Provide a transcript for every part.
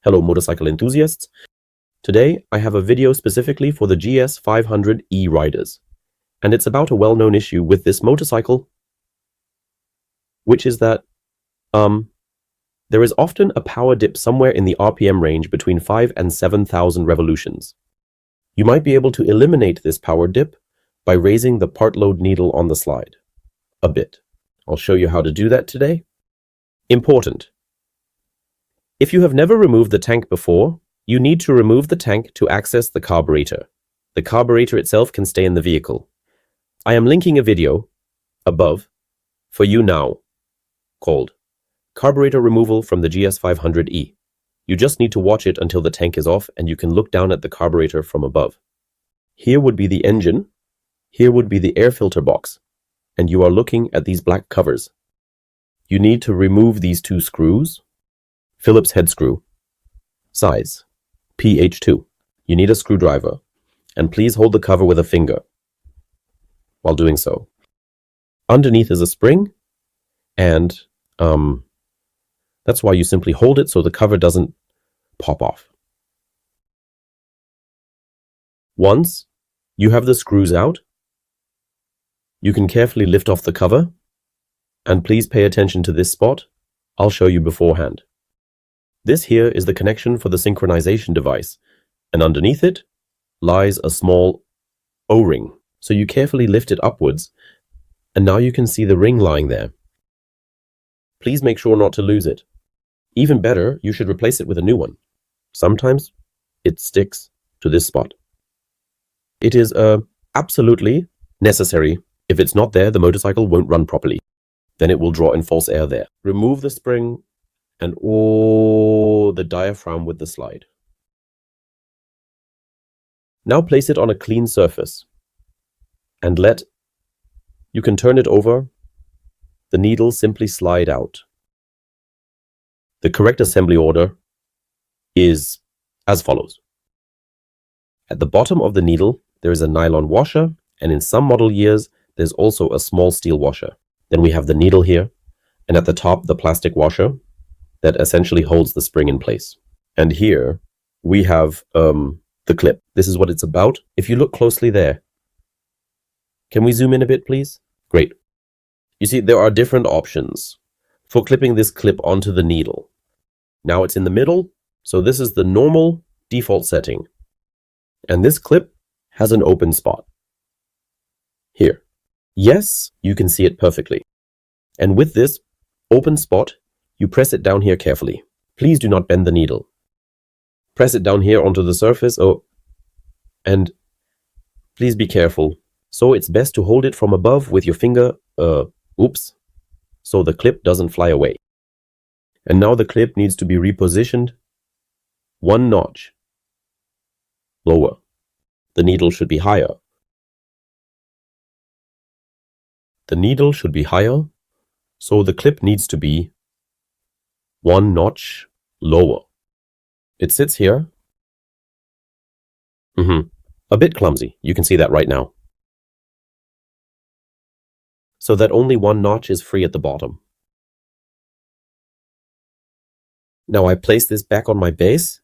Hello motorcycle enthusiasts. Today I have a video specifically for the GS500E riders, and it's about a well-known issue with this motorcycle, which is that there is often a power dip somewhere in the RPM range between 5 and 7,000 revolutions. You might be able to eliminate this power dip by raising the part load needle on the slide a bit. I'll show you how to do that today. Important. If you have never removed the tank before, you need to remove the tank to access the carburetor. The carburetor itself can stay in the vehicle. I am linking a video above for you now called Carburetor Removal from the GS500E. You just need to watch it until the tank is off and you can look down at the carburetor from above. Here would be the engine, here would be the air filter box, and you are looking at these black covers. You need to remove these two screws. Phillips head screw, size PH2. You need a screwdriver, and please hold the cover with a finger while doing so. Underneath is a spring, and that's why you simply hold it so the cover doesn't pop off. Once you have the screws out, you can carefully lift off the cover, and please pay attention to this spot. I'll show you beforehand. This here is the connection for the synchronization device, and underneath it lies a small O-ring. So you carefully lift it upwards, and now you can see the ring lying there. Please make sure not to lose it. Even better, you should replace it with a new one. Sometimes it sticks to this spot. It is absolutely necessary. If it's not there, the motorcycle won't run properly. Then it will draw in false air there. Remove the spring and the diaphragm with the slide. Now place it on a clean surface and you can turn it over. The needle simply slide out. The correct assembly order is as follows. At the bottom of the needle, there is a nylon washer, and in some model years, there's also a small steel washer. Then we have the needle here, and at the top, the plastic washer that essentially holds the spring in place. And here we have the clip. This is what it's about. If you look closely there, can we zoom in a bit, please? Great. You see, there are different options for clipping this clip onto the needle. Now it's in the middle, so this is the normal default setting. And this clip has an open spot. Here. Yes, you can see it perfectly. And with this open spot, you press it down here carefully. Please do not bend the needle. Press it down here onto the surface. And please be careful. So it's best to hold it from above with your finger, so the clip doesn't fly away. And now the clip needs to be repositioned one notch lower. The needle should be higher. The needle should be higher, so the clip needs to be one notch lower. It sits here. A bit clumsy. You can see that right now. So that only one notch is free at the bottom. Now I place this back on my base.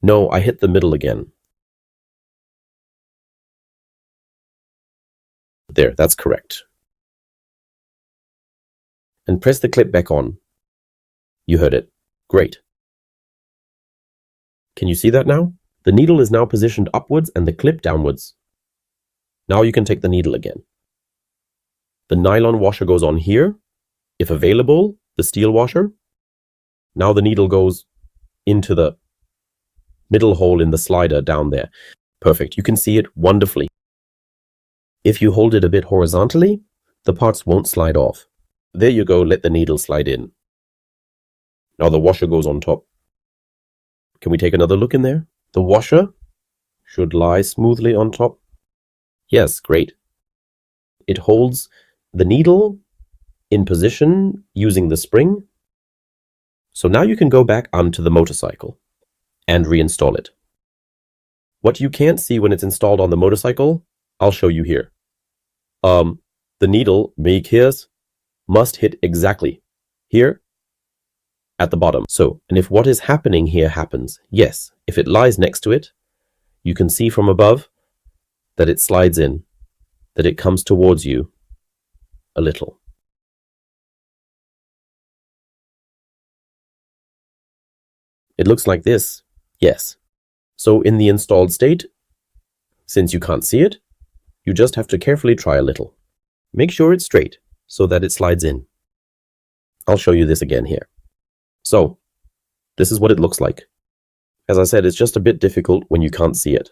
No, I hit the middle again. There, that's correct. And press the clip back on. You heard it. Great. Can you see that now? The needle is now positioned upwards and the clip downwards. Now you can take the needle again. The nylon washer goes on here. If available, the steel washer. Now the needle goes into the middle hole in the slider down there. Perfect. You can see it wonderfully. If you hold it a bit horizontally, the parts won't slide off. There you go, let the needle slide in. Now the washer goes on top. Can we take another look in there? The washer should lie smoothly on top. Yes, great. It holds the needle in position using the spring. So now you can go back onto the motorcycle and reinstall it. What you can't see when it's installed on the motorcycle, I'll show you here. The needle, make his, must hit exactly here at the bottom. So, and if what is happening here happens, yes, if it lies next to it, you can see from above that it slides in, that it comes towards you a little. It looks like this, yes. So in the installed state, since you can't see it, you just have to carefully try a little. Make sure it's straight so that it slides in. I'll show you this again here. So, this is what it looks like. As I said, it's just a bit difficult when you can't see it.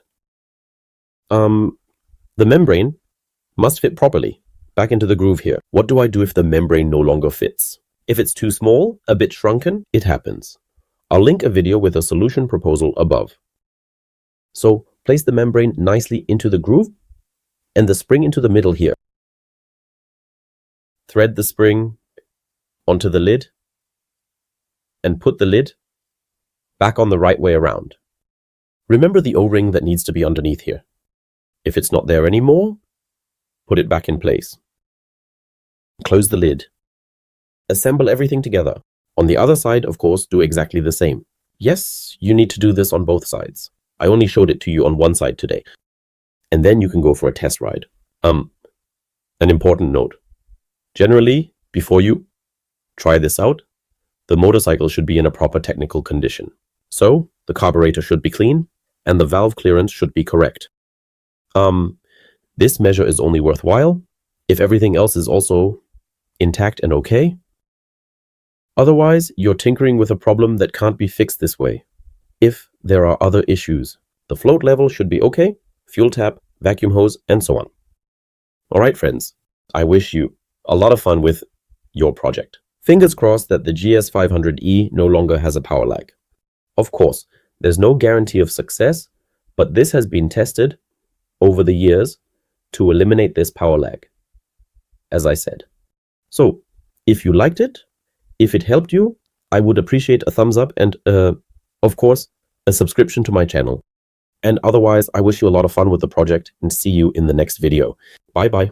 The membrane must fit properly back into the groove here. What do I do if the membrane no longer fits? If it's too small, a bit shrunken, it happens. I'll link a video with a solution proposal above. So, place the membrane nicely into the groove and the spring into the middle here. Thread the spring onto the lid and put the lid back on the right way around. Remember the O-ring that needs to be underneath here. If it's not there anymore, put it back in place. Close the lid. Assemble everything together. On the other side, of course, do exactly the same. Yes, you need to do this on both sides. I only showed it to you on one side today. And then you can go for a test ride. An important note. Generally, before you try this out, the motorcycle should be in a proper technical condition. So, the carburetor should be clean and the valve clearance should be correct. This measure is only worthwhile if everything else is also intact and okay. Otherwise, you're tinkering with a problem that can't be fixed this way. If there are other issues, the float level should be okay, fuel tap, vacuum hose, and so on. Alright friends, I wish you a lot of fun with your project. Fingers crossed that the GS500E no longer has a power lag. Of course, there's no guarantee of success, but this has been tested over the years to eliminate this power lag, as I said. So, if you liked it, if it helped you, I would appreciate a thumbs up and, of course, a subscription to my channel. And otherwise, I wish you a lot of fun with the project and see you in the next video. Bye bye.